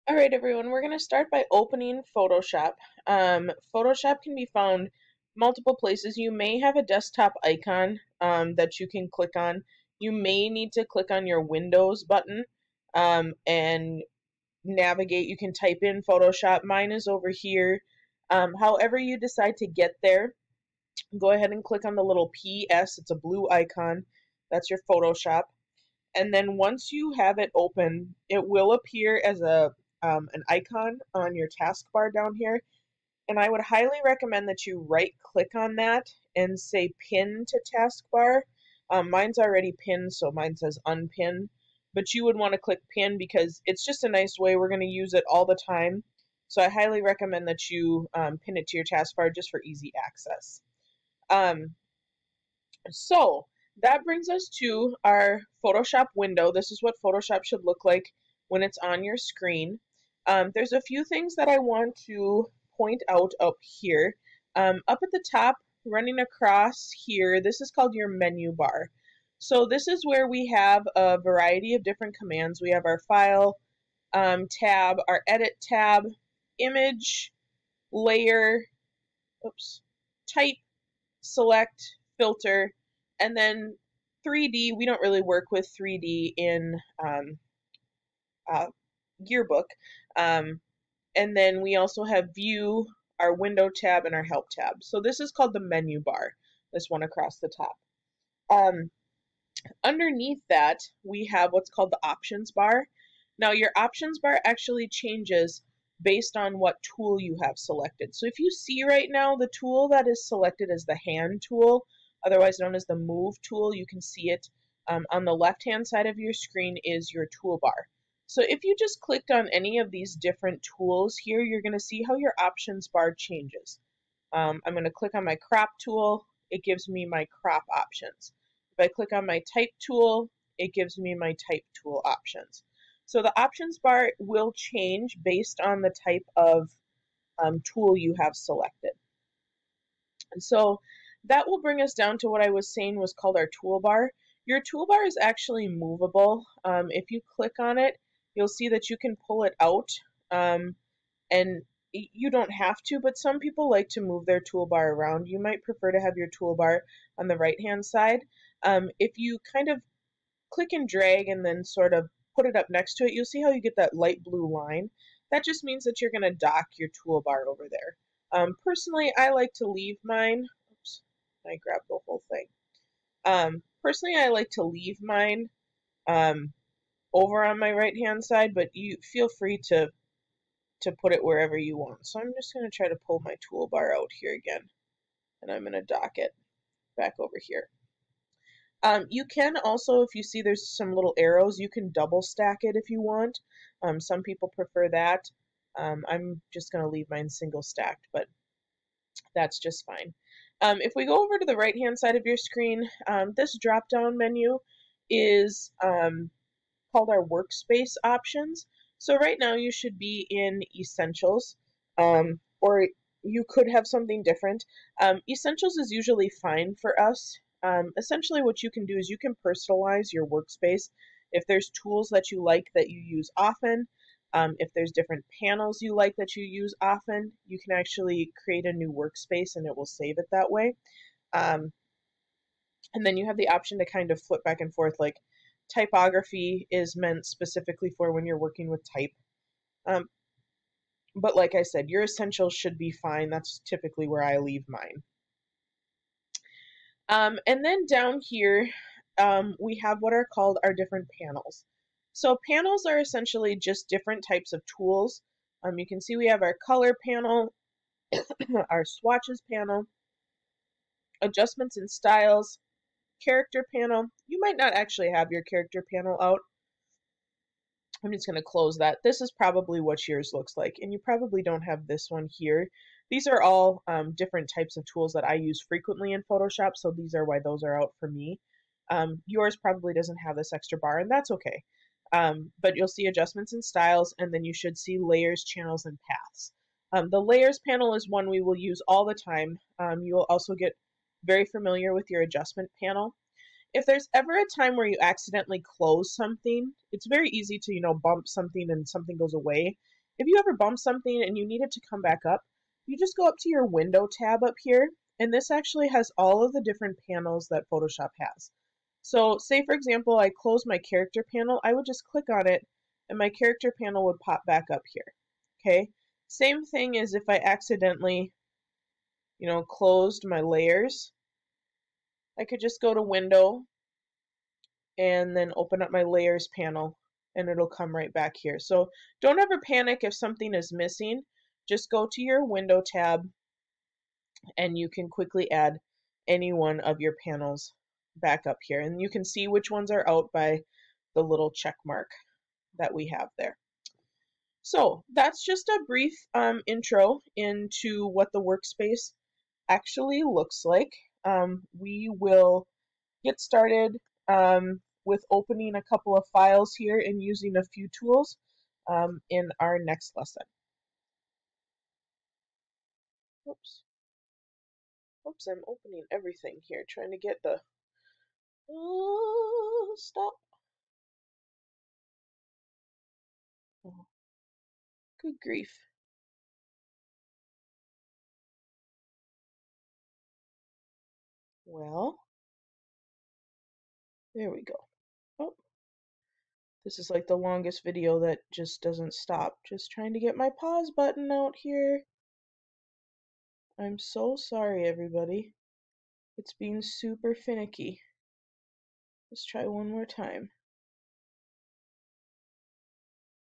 All right, everyone, we're going to start by opening Photoshop. Photoshop can be found multiple places. You may have a desktop icon that you can click on. You may need to click on your Windows button and navigate. You can type in Photoshop. Mine is over here. However you decide to get there, go ahead and click on the little PS. It's a blue icon. That's your Photoshop. And then once you have it open, it will appear as an icon on your taskbar down here. And I would highly recommend that you right click on that and say pin to taskbar. Mine's already pinned, so mine says unpin. But you would want to click pin because it's just a nice way. We're going to use it all the time. So I highly recommend that you pin it to your taskbar just for easy access. So that brings us to our Photoshop window. This is what Photoshop should look like when it's on your screen. There's a few things that I want to point out up here. Up at the top, running across here, this is called your menu bar. So this is where we have a variety of different commands. We have our File tab, our Edit tab, Image, Layer, Type, Select, Filter, and then 3D. We don't really work with 3D in Yearbook. And then we also have View, our Window tab, and our Help tab. So this is called the menu bar, this one across the top. Underneath that, we have what's called the Options bar. Now, your Options bar actually changes based on what tool you have selected. So if you see right now, the tool that is selected is the Hand tool, otherwise known as the Move tool. You can see it on the left-hand side of your screen is your toolbar. So if you just clicked on any of these different tools here, you're going to see how your options bar changes. I'm going to click on my crop tool. It gives me my crop options. If I click on my type tool, it gives me my type tool options. So the options bar will change based on the type of tool you have selected. And so that will bring us down to what I was saying was called our toolbar. Your toolbar is actually movable. If you click on it, you'll see that you can pull it out, and you don't have to, but some people like to move their toolbar around. You might prefer to have your toolbar on the right-hand side. If you kind of click and drag and then sort of put it up next to it, you'll see how you get that light blue line. That just means that you're going to dock your toolbar over there. Personally, I like to leave mine. Oops, I grabbed the whole thing. Personally, I like to leave mine over on my right-hand side, but you feel free to put it wherever you want. So I'm just going to try to pull my toolbar out here again, and I'm going to dock it back over here. You can also, if you see there's some little arrows, you can double stack it if you want. Some people prefer that. I'm just going to leave mine single stacked, but that's just fine. If we go over to the right-hand side of your screen, this drop-down menu is called our workspace options. So right now you should be in Essentials, or you could have something different. Essentials is usually fine for us. Essentially what you can do is you can personalize your workspace. If there's tools that you like that you use often, if there's different panels you like that you use often, you can actually create a new workspace and it will save it that way. And then you have the option to kind of flip back and forth, like typography is meant specifically for when you're working with type. But like I said, your essentials should be fine. That's typically where I leave mine. And then down here, we have what are called our different panels. So panels are essentially just different types of tools. You can see we have our color panel, our swatches panel, adjustments and styles, character panel. You might not actually have your character panel out. I'm just going to close that. This is probably what yours looks like, and you probably don't have this one here. These are all different types of tools that I use frequently in Photoshop, so these are why those are out for me. Yours probably doesn't have this extra bar, and that's okay. But you'll see adjustments and styles, and then you should see layers, channels, and paths. The layers panel is one we will use all the time. You will also get very familiar with your adjustment panel. if there's ever a time where you accidentally close something, it's very easy to, bump something and something goes away. If you ever bump something and you need it to come back up, you just go up to your window tab up here, and this actually has all of the different panels that Photoshop has. So say for example, I close my character panel, I would just click on it and my character panel would pop back up here. Okay. Same thing as if I accidentally, closed my layers. I could just go to window and then open up my layers panel and it'll come right back here. So don't ever panic if something is missing. Just go to your window tab and you can quickly add any one of your panels back up here. And you can see which ones are out by the little check mark that we have there. So that's just a brief intro into what the workspace actually looks like. We will get started with opening a couple of files here and using a few tools in our next lesson. Oops. Oops, I'm opening everything here, trying to get the... Oh, stop. Oh, good grief. Well, there we go. Oh, this is like the longest video that just doesn't stop. Just trying to get my pause button out here. I'm so sorry, everybody. It's being super finicky. Let's try one more time.